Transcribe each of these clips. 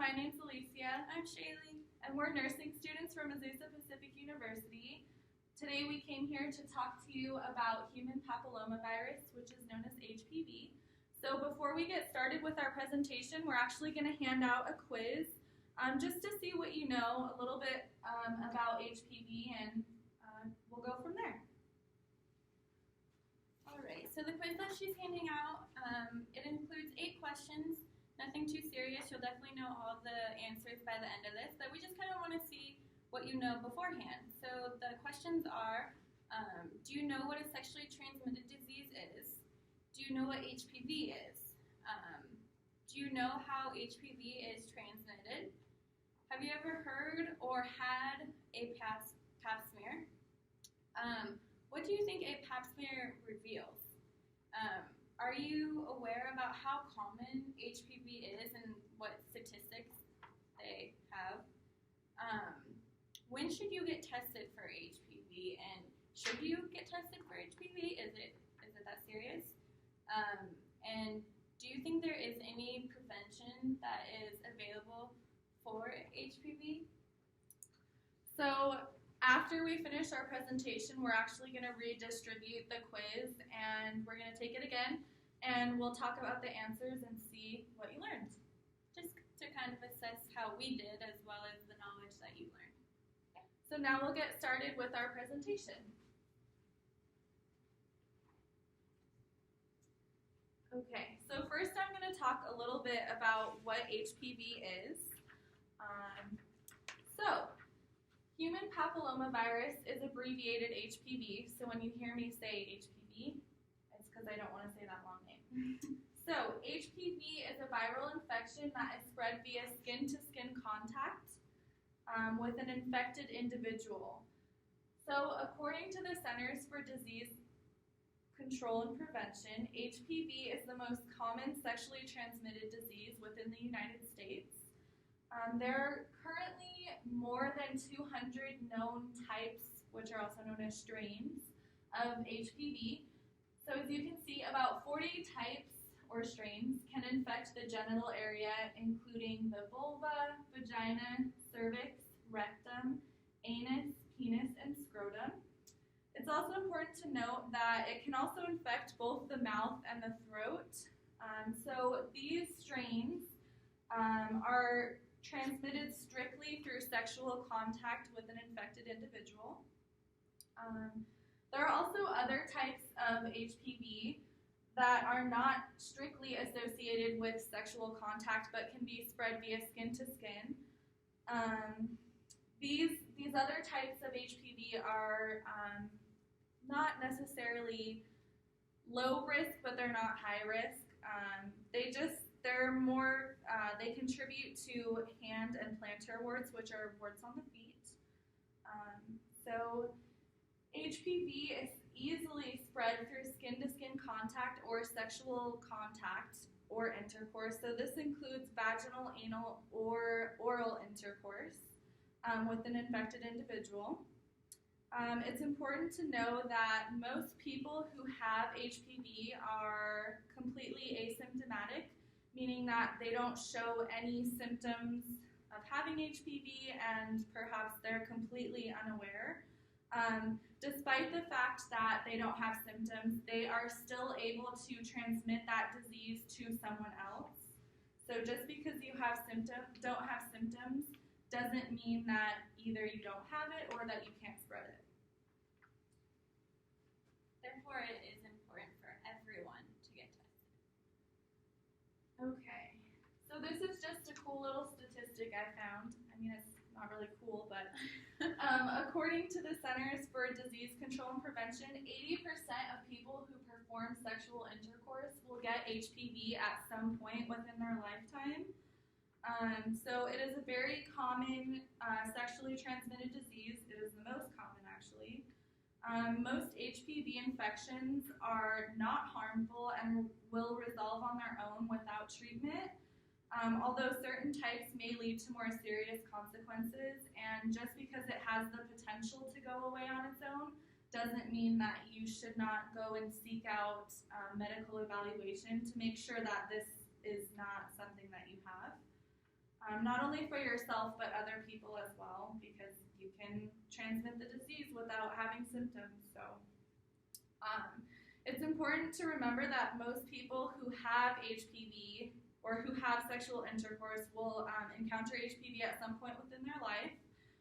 my name's Alicia, I'm Shaylee. and we're nursing students from Azusa Pacific University. Today we came here to talk to you about human papillomavirus, which is known as HPV. So before we get started with our presentation, we're actually going to hand out a quiz just to see what you know a little bit about HPV, and we'll go from there. Alright, so the quiz that she's handing out, it includes 8 questions. Nothing too serious. You'll definitely know all the answers by the end of this, but we just kind of want to see what you know beforehand. So the questions are, do you know what a sexually transmitted disease is? Do you know what HPV is? Do you know how HPV is transmitted? Have you ever heard or had a pap smear? What do you think a pap smear reveals? Are you aware about how common HPV is and what statistics they have? When should you get tested for HPV, and should you get tested for HPV? Is it that serious? And do you think there is any prevention that is available for HPV? So after we finish our presentation, we're actually going to redistribute the quiz, and we're going to take it again, and we'll talk about the answers and see what you learned. Just to kind of assess how we did as well as the knowledge that you learned. Okay. So now we'll get started with our presentation. Okay, so first I'm going to talk a little bit about what HPV is. Human papillomavirus is abbreviated HPV, so when you hear me say HPV, it's because I don't want to say that long name. So HPV is a viral infection that is spread via skin-to-skin contact with an infected individual. So according to the Centers for Disease Control and Prevention, HPV is the most common sexually transmitted disease within the United States. There are currently more than 200 known types, which are also known as strains, of HPV. So as you can see, about 40 types or strains can infect the genital area, including the vulva, vagina, cervix, rectum, anus, penis, and scrotum. It's also important to note that it can also infect both the mouth and the throat. So these strains are transmitted strictly through sexual contact with an infected individual. There are also other types of HPV that are not strictly associated with sexual contact but can be spread via skin to skin. These other types of HPV are not necessarily low risk, but they're not high risk. They contribute to hand and plantar warts, which are warts on the feet. So HPV is easily spread through skin-to-skin contact or sexual contact or intercourse. So this includes vaginal, anal, or oral intercourse with an infected individual. It's important to know that most people who have HPV are completely asymptomatic, meaning that they don't show any symptoms of having HPV and perhaps they're completely unaware. Despite the fact that they don't have symptoms, they are still able to transmit that disease to someone else. So just because you don't have symptoms doesn't mean that either you don't have it or that you can't spread it. Therefore, it is important for everyone to get tested. Okay, so this is just a cool little statistic I found. I mean, it's not really cool, but according to the Centers for Disease Control and Prevention, 80% of people who perform sexual intercourse will get HPV at some point within their lifetime. So it is a very common sexually transmitted disease. It is the most common, actually. Most HPV infections are not harmful and will resolve on their own without treatment, although certain types may lead to more serious consequences, and just because it has the potential to go away on its own doesn't mean that you should not go and seek out medical evaluation to make sure that this is not something that you have. not only for yourself but other people as well, because you can transmit the disease without having symptoms. So it's important to remember that most people who have HPV or who have sexual intercourse will encounter HPV at some point within their life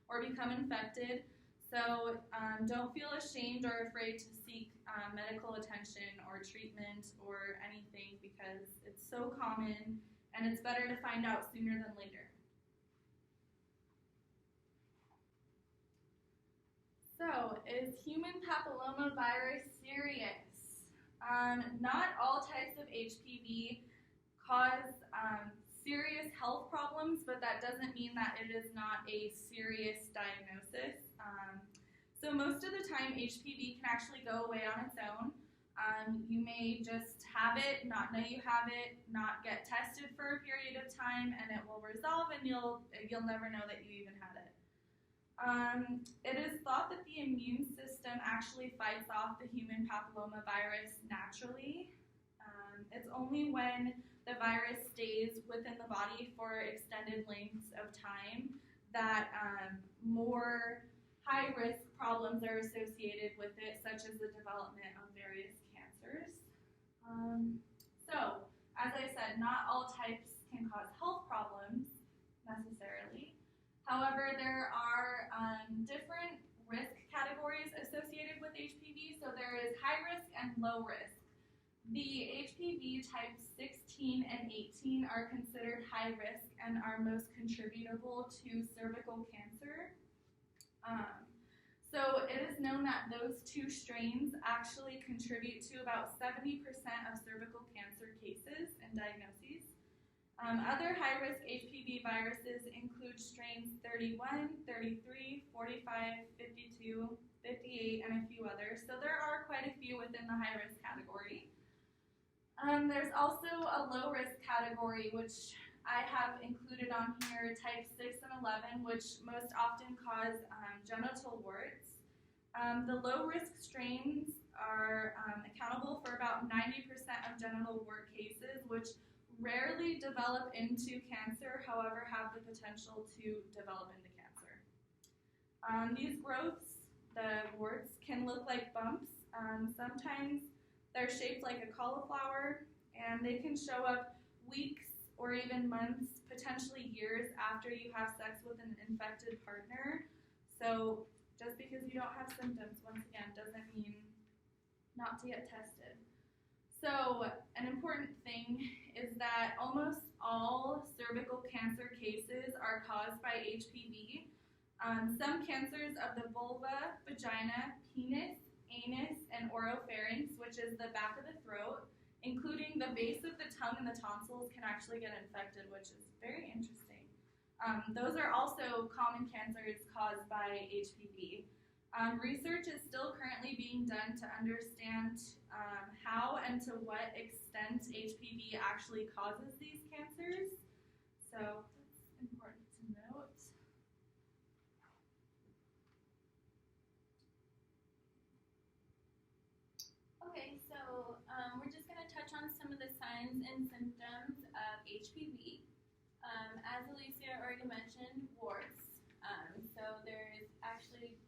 or become infected. So don't feel ashamed or afraid to seek medical attention or treatment or anything, because it's so common and it's better to find out sooner than later. So, is human papillomavirus serious? Not all types of HPV cause serious health problems, but that doesn't mean that it is not a serious diagnosis. So most of the time, HPV can actually go away on its own. You may just have it, not know you have it, not get tested for a period of time, and it will resolve, and you'll never know that you even had it. It is thought that the immune system actually fights off the human papillomavirus naturally. It's only when the virus stays within the body for extended lengths of time that more high-risk problems are associated with it, such as the development of various cancers. So, as I said, not all types can cause health problems necessarily. However, there are different risk categories associated with HPV. So there is high risk and low risk. The HPV types 16 and 18 are considered high risk and are most contributable to cervical cancer. So it is known that those two strains actually contribute to about 70% of cervical cancer cases and diagnoses. Other high-risk HPV viruses include strains 31, 33, 45, 52, 58, and a few others. So there are quite a few within the high-risk category. There's also a low-risk category, which I have included on here, type 6 and 11, which most often cause genital warts. The low-risk strains are accountable for about 90% of genital wart cases, which rarely develop into cancer, however, have the potential to develop into cancer. These growths, the warts, can look like bumps. Sometimes they're shaped like a cauliflower, and they can show up weeks or even months, potentially years after you have sex with an infected partner. So just because you don't have symptoms, once again, doesn't mean not to get tested. So an important thing is that almost all cervical cancer cases are caused by HPV. Some cancers of the vulva, vagina, penis, anus, and oropharynx, which is the back of the throat, including the base of the tongue and the tonsils, can actually get infected, which is very interesting. Those are also common cancers caused by HPV. Research is still currently being done to understand how and to what extent HPV actually causes these cancers. So that's important to note. Okay, so we're just going to touch on some of the signs and symptoms of HPV. As Alicia already mentioned, warts. So there's actually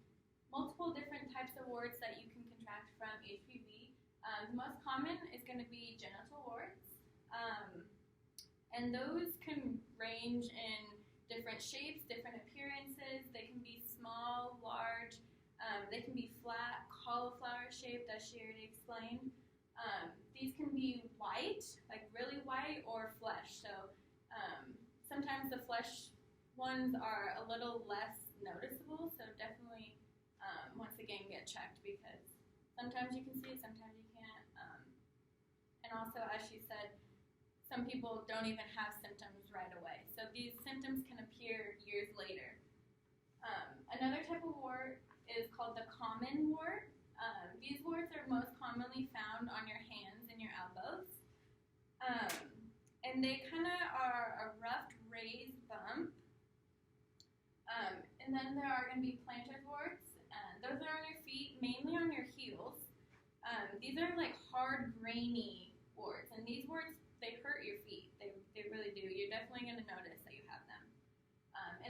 multiple different types of warts that you can contract from HPV. The most common is going to be genital warts, and those can range in different shapes, different appearances. They can be small, large, they can be flat, cauliflower shaped, as she already explained. These can be white, like really white, or flesh. So sometimes the flesh ones are a little less noticeable, so definitely once again get checked, because sometimes you can see it, sometimes you can't. And also, as she said, some people don't even have symptoms right away. So these symptoms can appear years later. Another type of wart is called the common wart. These warts are most commonly found on your hands and your elbows. And they kind of are a rough raised bump. And then there are going to be plantar warts. Those are on your feet, mainly on your heels. These are like hard, grainy warts. And these warts, they hurt your feet. They really do. You're definitely going to notice that you have them.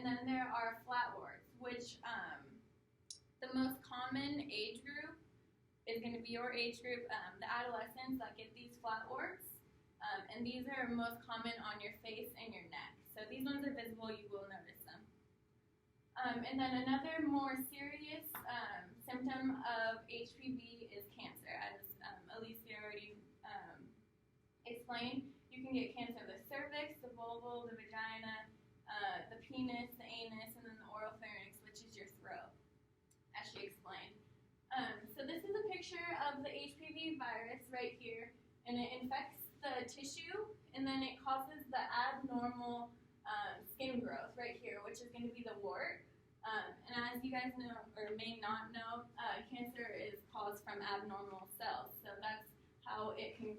And then there are flatworts, which the most common age group is going to be your age group, the adolescents that get these flatworts. And these are most common on your face and your neck. So these ones are visible, you will notice them. And then another more serious symptom of HPV is cancer. As Alicia already explained, you can get cancer of the cervix, the vulva, the vagina, the penis, the anus, and then the oral pharynx, which is your throat, as she explained. So this is a picture of the HPV virus right here, and it infects the tissue, and then it causes the abnormal skin growth right here, which is going to be the wart. And as you guys know, or may not know, cancer is caused from abnormal cells, so that's how it can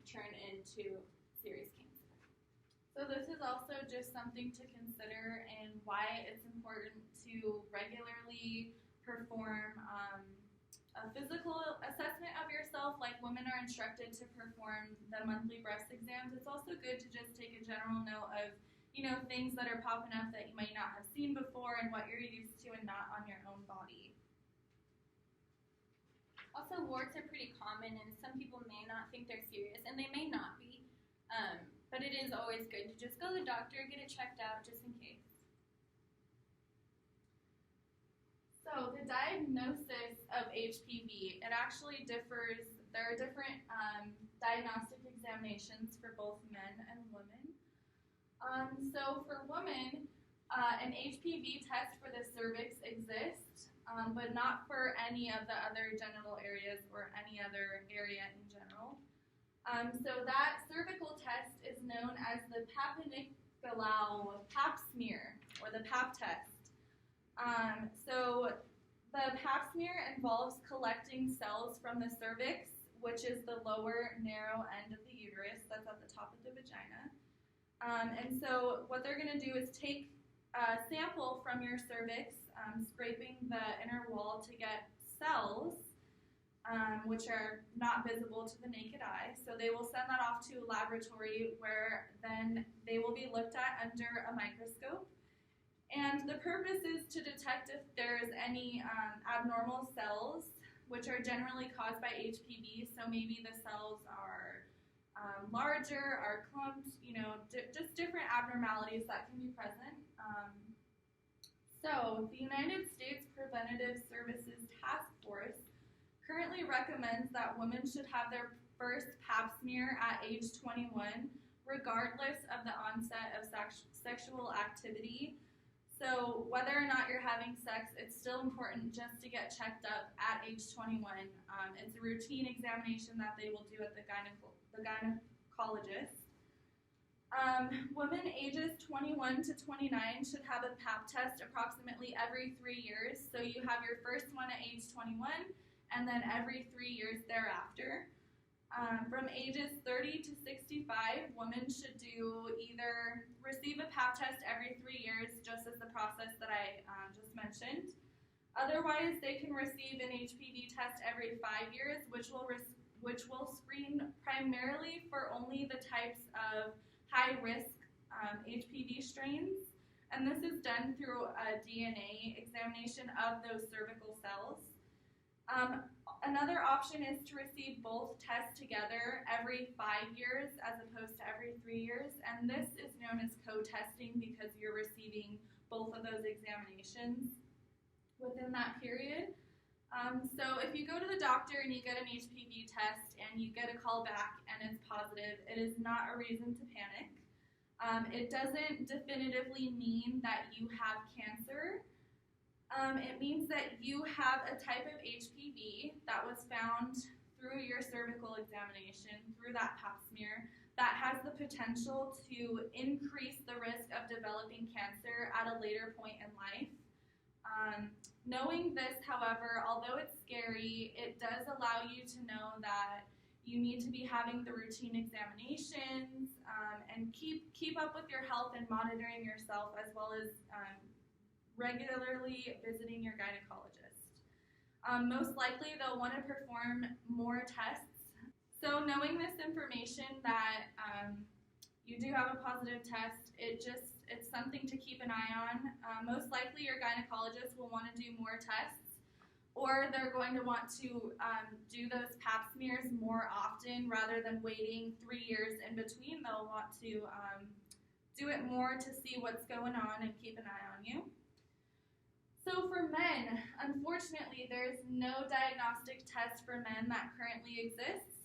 turn into serious cancer. So this is also just something to consider and why it's important to regularly perform a physical assessment of yourself, like women are instructed to perform the monthly breast exams. It's also good to just take a general note of, you know, things that are popping up that you might not have seen before and what you're used to and not on your own body. Also, warts are pretty common, and some people may not think they're serious, and they may not be. But it is always good to just go to the doctor, get it checked out, just in case. So the diagnosis of HPV, it actually differs. There are different diagnostic examinations for both men and women. So for women, an HPV test for the cervix exists, but not for any of the other genital areas or any other area in general. So that cervical test is known as the Pap-Nicolau Pap smear, or the Pap test. So the Pap smear involves collecting cells from the cervix, which is the lower narrow end of the uterus that's at the top of the vagina. And so what they're going to do is take a sample from your cervix, scraping the inner wall to get cells, which are not visible to the naked eye. So they will send that off to a laboratory where then they will be looked at under a microscope. And the purpose is to detect if there's any abnormal cells, which are generally caused by HPV. So maybe the cells are larger, are clumped, you know, just different abnormalities that can be present. So the United States Preventative Services Task Force currently recommends that women should have their first Pap smear at age 21, regardless of the onset of sexual activity. So whether or not you're having sex, it's still important just to get checked up at age 21. It's a routine examination that they will do at the gynecologist. Women ages 21 to 29 should have a Pap test approximately every 3 years. So you have your first one at age 21, and then every 3 years thereafter. From ages 30 to 65, women should either receive a Pap test every 3 years, just as the process that I just mentioned. Otherwise, they can receive an HPV test every 5 years, which will screen primarily for only the types of high-risk HPV strains. And this is done through a DNA examination of those cervical cells. Another option is to receive both tests together every 5 years as opposed to every 3 years, and this is known as co-testing because you're receiving both of those examinations within that period. So if you go to the doctor and you get an HPV test and you get a call back and it's positive, it is not a reason to panic. It doesn't definitively mean that you have cancer. It means that you have a type of HPV that was found through your cervical examination, through that Pap smear, that has the potential to increase the risk of developing cancer at a later point in life. Knowing this, however, although it's scary, it does allow you to know that you need to be having the routine examinations and keep up with your health and monitoring yourself, as well as regularly visiting your gynecologist. Most likely they'll want to perform more tests. So knowing this information that you do have a positive test, it's something to keep an eye on. Most likely your gynecologist will want to do more tests, or they're going to want to do those pap smears more often rather than waiting 3 years in between. They'll want to do it more to see what's going on and keep an eye on you. So for men, unfortunately, there's no diagnostic test for men that currently exists.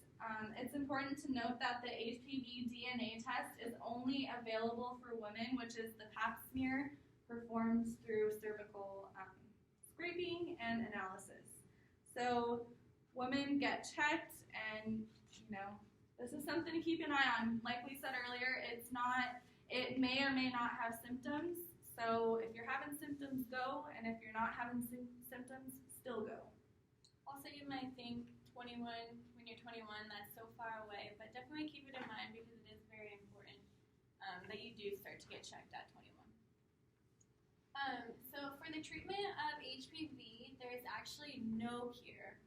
It's important to note that the HPV DNA test is only available for women, which is the pap smear performed through cervical scraping and analysis. So women get checked, and this is something to keep an eye on. Like we said earlier, it may or may not have symptoms. So if you're having symptoms, go, and if you're not having symptoms, still go. Also, you might think 21, when you're 21, that's so far away, but definitely keep it in mind because it is very important that you do start to get checked at 21. So for the treatment of HPV, there is actually no cure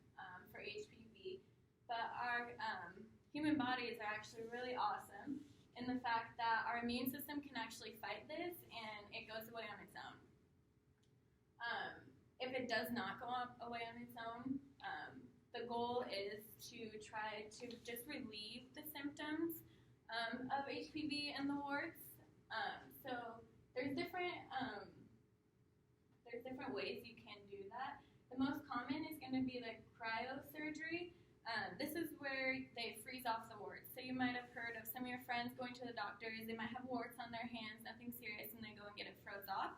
for HPV, but our human bodies are actually really awesome in the fact that our immune system can actually fight this and it goes away on its own. If it does not go away on its own, the goal is to try to just relieve the symptoms of HPV and the warts. So there's different ways you can do that. The most common is going to be the cryosurgery. This is where they freeze off the warts. So you might have heard of some of your friends going to the doctors. They might have warts on their hands, nothing serious, and they go and get it froze off.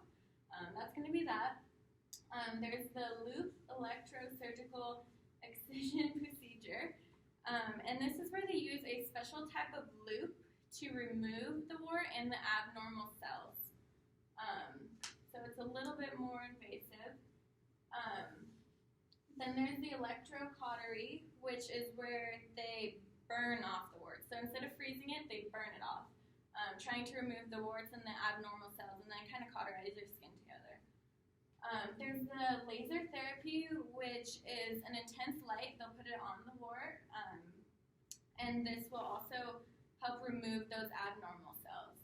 That's going to be that. There's the loop electrosurgical excision procedure, and this is where they use a special type of loop to remove the wart and the abnormal cells. So it's a little bit more invasive. Then there's the electrocautery, which is where they burn off the warts. So instead of freezing it, they burn it off, trying to remove the warts and the abnormal cells and then kind of cauterize your skin together. There's the laser therapy, which is an intense light. They'll put it on the wart, and this will also help remove those abnormal cells.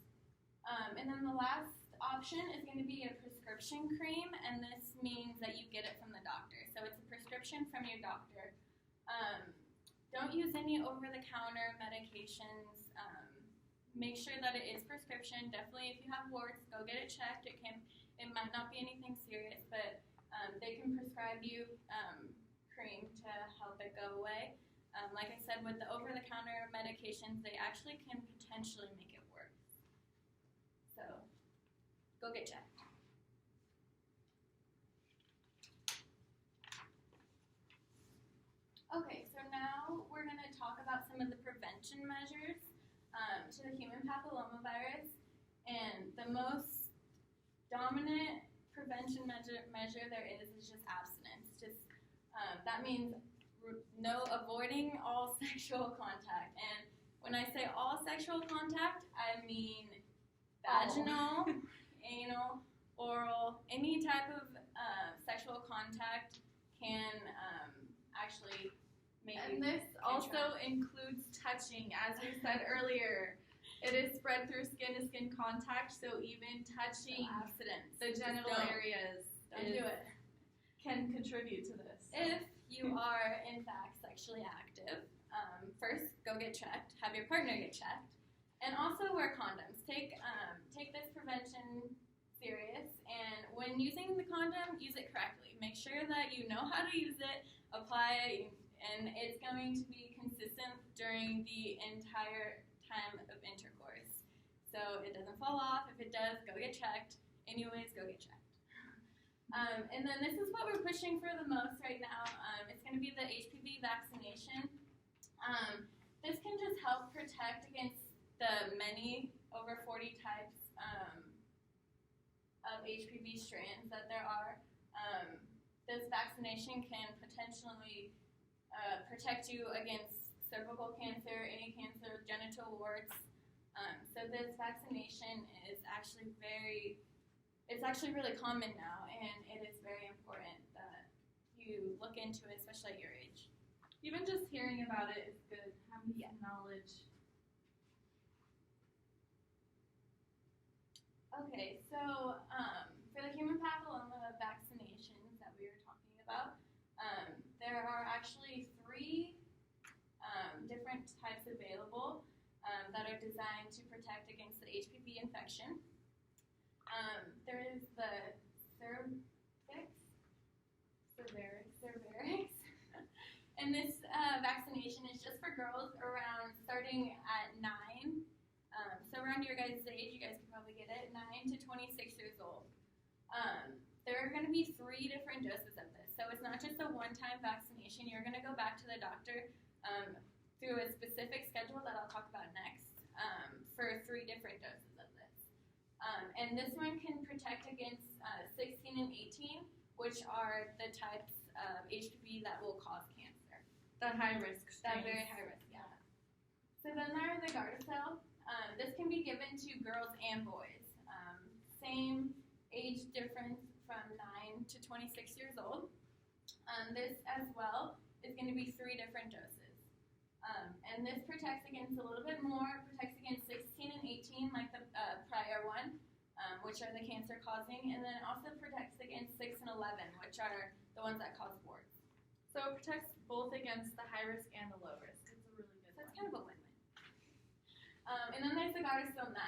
And then the last option is going to be a prescription cream, and this means that you get it from the doctor. So it's a prescription from your doctor. Don't use any over-the-counter medications. Make sure that it is prescription. Definitely, if you have warts, go get it checked. It might not be anything serious, but they can prescribe you cream to help it go away. Like I said, with the over-the-counter medications, they actually can potentially make it worse. So go get checked. Okay, so now we're going to talk about some of the prevention measures to the human papillomavirus, and the most dominant prevention measure there is just abstinence. That means avoiding all sexual contact, and when I say all sexual contact, I mean vaginal, anal, oral, any type of sexual contact can actually make you. And this also includes touching, as we said earlier. It is spread through skin-to-skin contact, so even touching the genital areas can contribute to this. If you are, in fact, sexually active, first, go get checked. Have your partner get checked. And also wear condoms. Take this prevention serious, and when using the condom, use it correctly. Make sure that you know how to use it, apply it, and it's going to be consistent during the entire time of intercourse. So it doesn't fall off. If it does, go get checked. Anyways, go get checked. And then this is what we're pushing for the most right now. It's going to be the HPV vaccination. This can just help protect against the many over 40 types of HPV strands that there are. This vaccination can potentially protect you against cervical cancer, any cancer, genital warts. So this vaccination is actually really common now, and it is very important that you look into it, especially at your age. Even just hearing about it is good, having some knowledge. Okay, so for the human papilloma vaccinations that we were talking about, there are actually three different types available that are designed to protect against the HPV infection. There is the cervix, and this vaccination is just for girls starting at 9. So around your guys' age, you guys can probably get it, 9 to 26 years old. There are going to be 3 different doses of this. So it's not just a one-time vaccination. You're going to go back to the doctor through a specific schedule that I'll talk about next for 3 different doses of this. And this one can protect against 16 and 18, which are the types of HPV that will cause cancer. The high-risk strains. That very high risk, yeah. So then there are the Gardasil. This can be given to girls and boys. Same age difference from 9 to 26 years old. This as well is going to be 3 different doses. And this protects against a little bit more, protects against 16 and 18 like the prior one, which are the cancer causing, and then also protects against 6 and 11, which are the ones that cause warts. So it protects both against the high risk and the low risk. It's a really good So it's one. kind of a win-win. And then there's the Gardasil 9,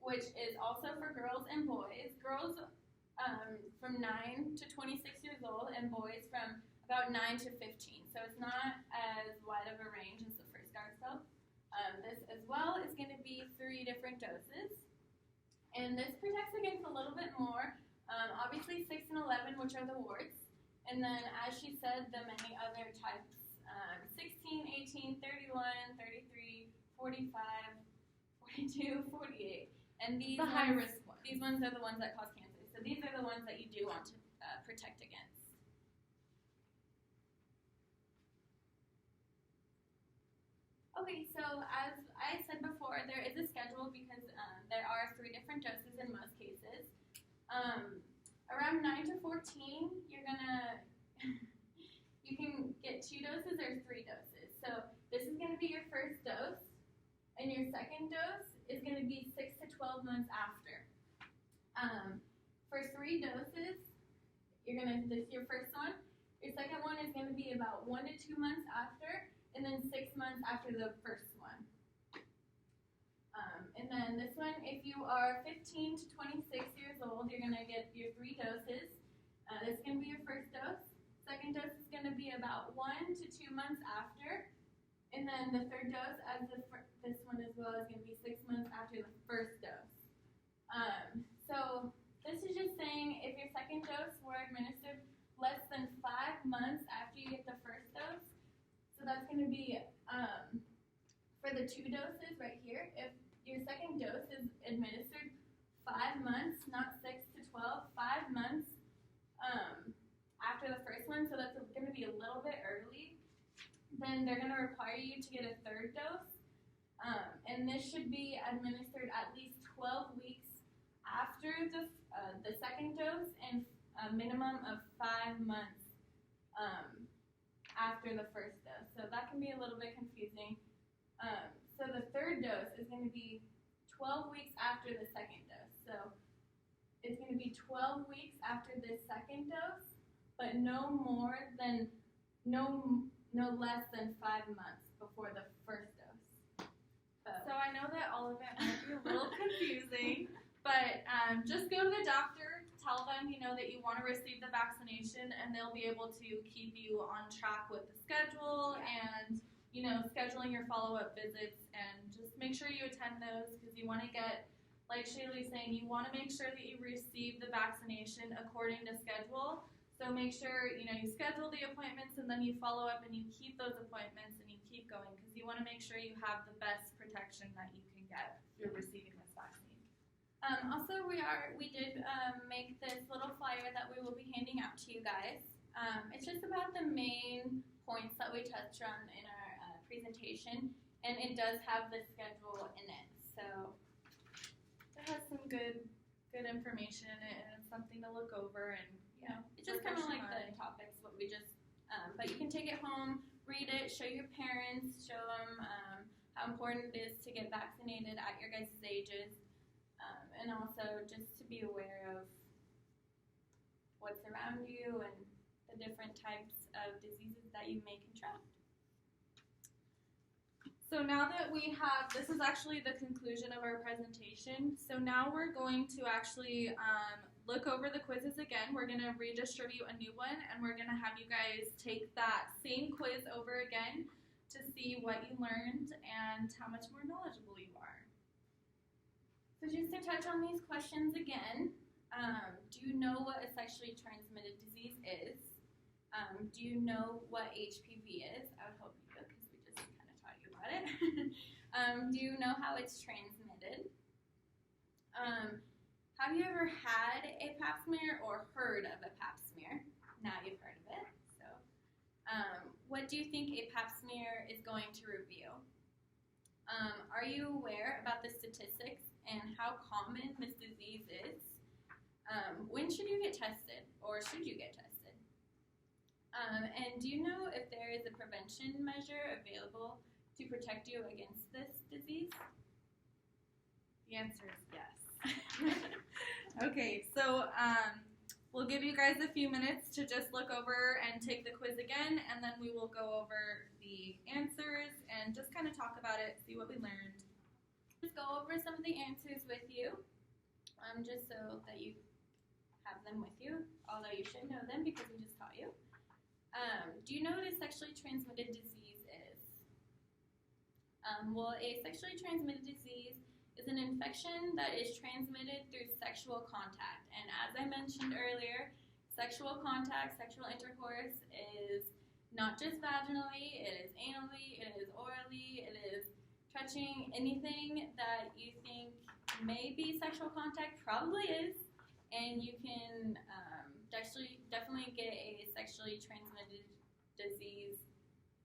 which is also for girls and boys. Girls from 9 to 26 years old, and boys from about 9 to 15. So it's not as wide of a range as the first Gardasil. This as well is going to be 3 different doses. And this protects against a little bit more. Obviously 6 and 11, which are the warts. And then, as she said, the many other types, 16, 18, 31, 33, 45, 42, 48. And these The high-risk ones. These ones are the ones that cause cancer. So these are the ones that you do want to protect against. Okay, so as I said before, there is a schedule because there are 3 different doses in most cases. Around 9 to 14, you can get 2 doses or 3 doses. So this is going to be your first dose, and your second dose is going to be 6 to 12 months after. For 3 doses, this is your first one. Your second one is going to be about 1 to 2 months after, and then 6 months after the first one. And then this one, if you are 15 to 26 years old, you're going to get your 3 doses. This is going to be your first dose. Second dose is going to be about 1 to 2 months after. And then the third dose, this one as well, is going to be 6 months after the first dose. So this is just saying if your second dose were administered less than 5 months after you get the first dose, so that's going to be for the 2 doses right here. If your second dose is administered 5 months, not 6 to 12, 5 months after the first one, so that's going to be a little bit early, then they're going to require you to get a third dose. And this should be administered at least 12 weeks after the second dose and a minimum of 5 months after the first dose. So that can be a little bit confusing. So the third dose is going to be 12 weeks after the second dose. So it's going to be 12 weeks after the second dose, but no less than 5 months before the first dose. So I know that all of it might be a little confusing, but just go to the doctor, tell them that you want to receive the vaccination, and they'll be able to keep you on track with the schedule and scheduling your follow-up visits, and just make sure you attend those because you want to get, like Shaylee's saying, you want to make sure that you receive the vaccination according to schedule. So make sure you schedule the appointments and then you follow up and you keep those appointments and you keep going because you want to make sure you have the best protection that you can get through receiving this vaccine. Also, we did make this little flyer that we will be handing out to you guys. It's just about the main points that we touched on in our presentation, and it does have the schedule in it. So it has some good information in it, and it's something to look over, and it's just kind of like the topics what we just. But you can take it home, read it, show your parents, show them how important it is to get vaccinated at your guys' ages. and also just to be aware of what's around you and the different types of diseases that you may contract. So now that we have, this is actually the conclusion of our presentation. So now we're going to actually look over the quizzes again. We're going to redistribute a new one, and we're going to have you guys take that same quiz over again to see what you learned and how much more knowledgeable you are. So just to touch on these questions again, do you know what a sexually transmitted disease is? Do you know what HPV is? I would hope you do, because we just kind of taught you about it. Do you know how it's transmitted? Have you ever had a pap smear or heard of a pap smear? Now you've heard of it. So, what do you think a pap smear is going to reveal? Are you aware about the statistics and how common this disease is? When should you get tested, or should you get tested? And do you know if there is a prevention measure available to protect you against this disease? The answer is yes. Okay, so we'll give you guys a few minutes to just look over and take the quiz again, and then we will go over the answers and just kind of talk about it, see what we learned. Just go over some of the answers with you, just so that you have them with you, although you should know them because we just taught you. Do you know what a sexually transmitted disease is? Well, a sexually transmitted disease is an infection that is transmitted through sexual contact. And as I mentioned earlier, sexual contact, sexual intercourse is not just vaginally, it is anally, it is orally, it is touching. Anything that you think may be sexual contact probably is, and you can definitely get a sexually transmitted disease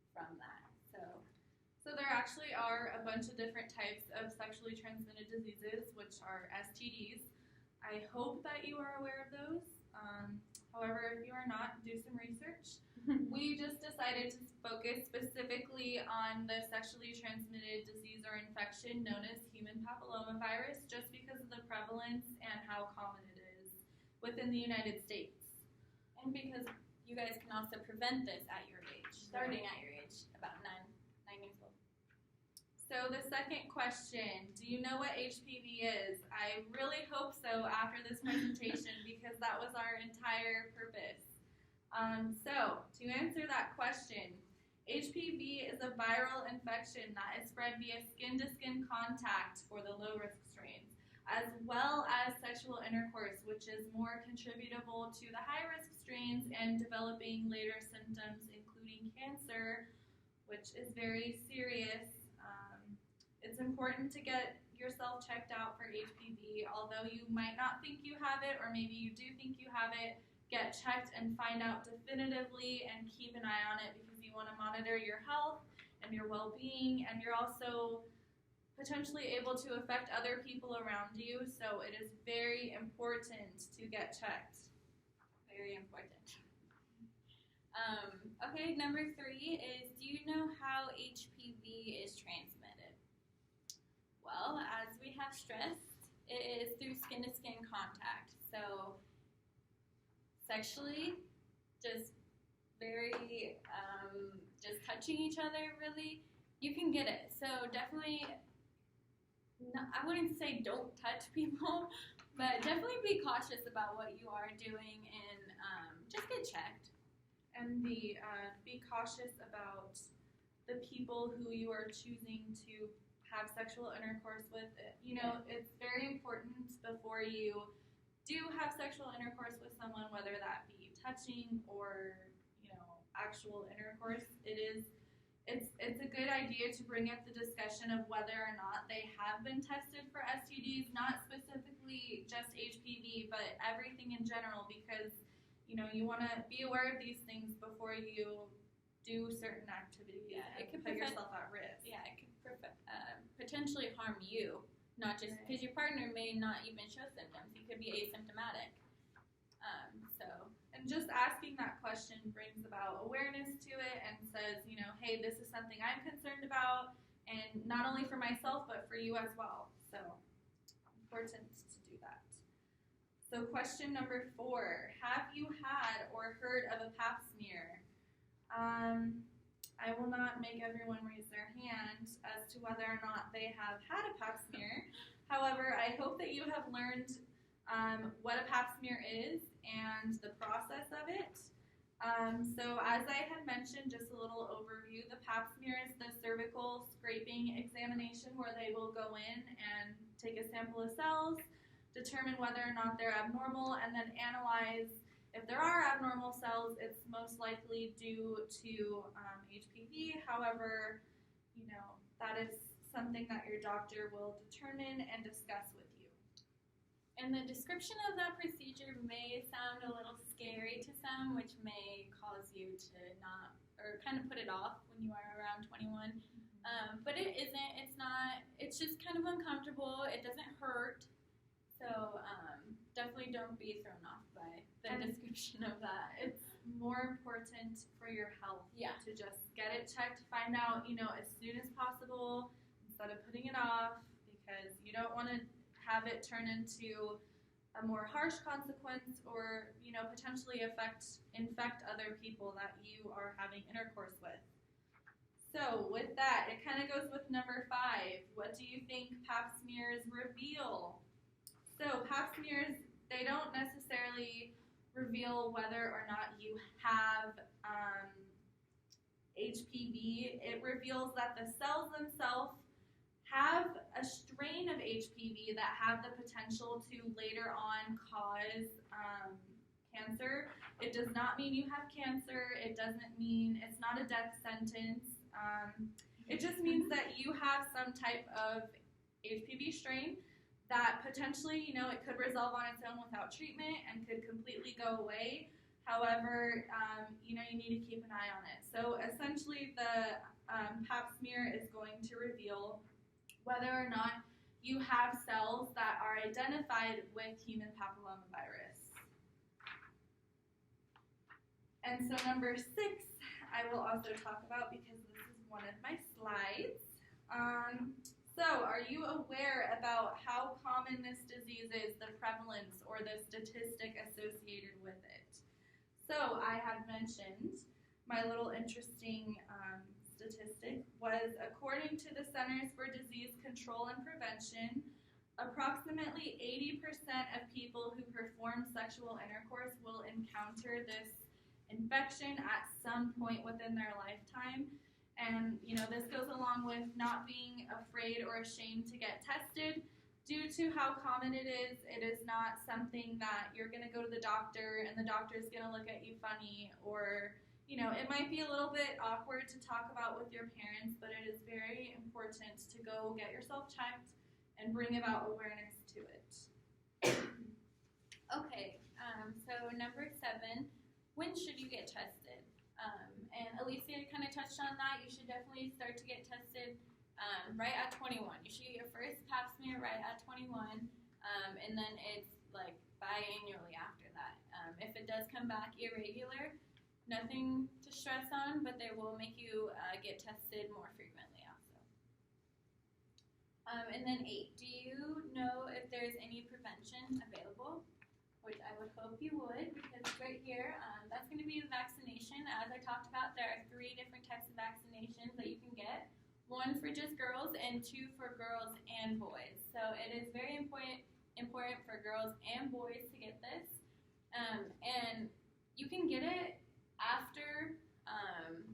from that. So there actually are a bunch of different types of sexually transmitted diseases, which are STDs. I hope that you are aware of those. However, if you are not, do some research. We just decided to focus specifically on the sexually transmitted disease or infection known as human papillomavirus, just because of the prevalence and how common it is within the United States. And because you guys can also prevent this at your age, starting at your age, about 9 years old. So the second question, do you know what HPV is? I really hope so after this presentation because that was our entire purpose. So to answer that question, HPV is a viral infection that is spread via skin-to-skin contact for the low-risk strains, as well as sexual intercourse, which is more contributable to the high-risk strains and developing later symptoms, including cancer, which is very serious. It's important to get yourself checked out for HPV, although you might not think you have it, or maybe you do think you have it. Get checked and find out definitively and keep an eye on it because you want to monitor your health and your well-being, and you're also potentially able to affect other people around you, so it is very important to get checked. Very important. Okay, number 3 is, do you know how HPV is transmitted? Well, as we have stressed, it is through skin-to-skin contact. So sexually, just very, just touching each other, really, you can get it. So definitely, I wouldn't say don't touch people, but definitely be cautious about what you are doing and just get checked. And be cautious about the people who you are choosing to have sexual intercourse with. You know, it's very important before you do have sexual intercourse with someone, whether that be touching or, you know, actual intercourse. It's a good idea to bring up the discussion of whether or not they have been tested for STDs, not specifically just HPV, but everything in general, because, you know, you want to be aware of these things before you do certain activities. Yeah, it could put yourself at risk. Yeah, it could potentially harm you, not just because your partner may not even show symptoms. He could be asymptomatic. And just asking that question brings about awareness to it and says, you know, hey, this is something I'm concerned about, and not only for myself, but for you as well. So, important to do do that. So question number 4, have you had or heard of a pap smear? I will not make everyone raise their hand as to whether or not they have had a pap smear. However, I hope that you have learned what a pap smear is and the process of it. So as I had mentioned, just a little overview, the pap smear is the cervical scraping examination where they will go in and take a sample of cells, determine whether or not they're abnormal, and then analyze. If there are abnormal cells, it's most likely due to HPV. However, that is something that your doctor will determine and discuss with you. And the description of that procedure may sound a little scary to some, which may cause you to not, or kind of put it off when you are around 21. But it isn't. It's not. It's just kind of uncomfortable. It doesn't hurt. So definitely don't be thrown off by the description of that. It's more important for your health to just get it checked, find out, as soon as possible instead of putting it off, because you don't want to have it turn into a more harsh consequence or, potentially infect other people that you are having intercourse with. So with that, it kind of goes with number 5. What do you think pap smears reveal? So pap smears, they don't necessarily reveal whether or not you have HPV. It reveals that the cells themselves have a strain of HPV that have the potential to later on cause cancer. It does not mean you have cancer. It doesn't mean, it's not a death sentence. It just means that you have some type of HPV strain that potentially, it could resolve on its own without treatment and could completely go away. However, you need to keep an eye on it. So essentially the pap smear is going to reveal whether or not you have cells that are identified with human papillomavirus. And so number 6, I will also talk about because this is one of my slides. So are you aware about how common this disease is, the prevalence or the statistic associated with it? So I have mentioned my little interesting statistic was, according to the Centers for Disease Control and Prevention, approximately 80% of people who perform sexual intercourse will encounter this infection at some point within their lifetime. And, this goes along with not being afraid or ashamed to get tested. Due to how common it is not something that you're going to go to the doctor and the doctor is going to look at you funny, or, it might be a little bit awkward to talk about with your parents, but it is very important to go get yourself checked and bring about awareness to it. Okay, so number 7, when should you get tested? And Alicia kind of touched on that. You should definitely start to get tested right at 21. You should get your first pap smear right at 21, and then it's like biannually after that. If it does come back irregular, nothing to stress on, but they will make you get tested more frequently also. And then 8, do you know if there's any prevention available? Which I would hope you would, because right here, that's going to be the vaccination. As I talked about, there are 3 different types of vaccinations that you can get. 1 for just girls and 2 for girls and boys. So it is very important for girls and boys to get this. And you can get it after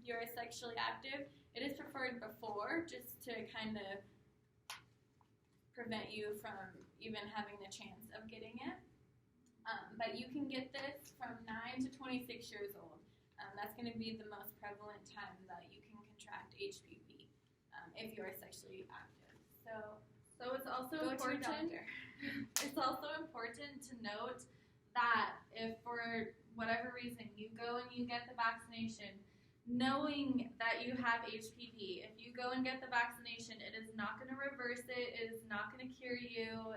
you're sexually active. It is preferred before, just to kind of prevent you from even having the chance of getting it. But you can get this from 9 to 26 years old. That's going to be the most prevalent time that you can contract HPV if you are sexually active. So it's also important. It's also important to note that if for whatever reason you go and you get the vaccination, knowing that you have HPV, if you go and get the vaccination, it is not going to reverse it. It is not going to cure you.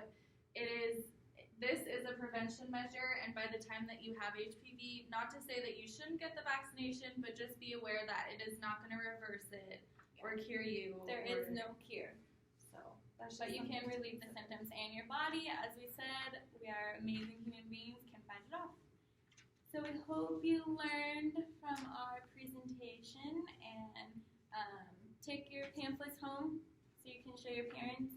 This is a prevention measure, and by the time that you have HPV, not to say that you shouldn't get the vaccination, but just be aware that it is not going to reverse it or cure you. There is no cure. So That's But just you can something to relieve the consider. symptoms, and your body, as we said, we are amazing human beings, can fight it off. So we hope you learned from our presentation, and take your pamphlets home so you can show your parents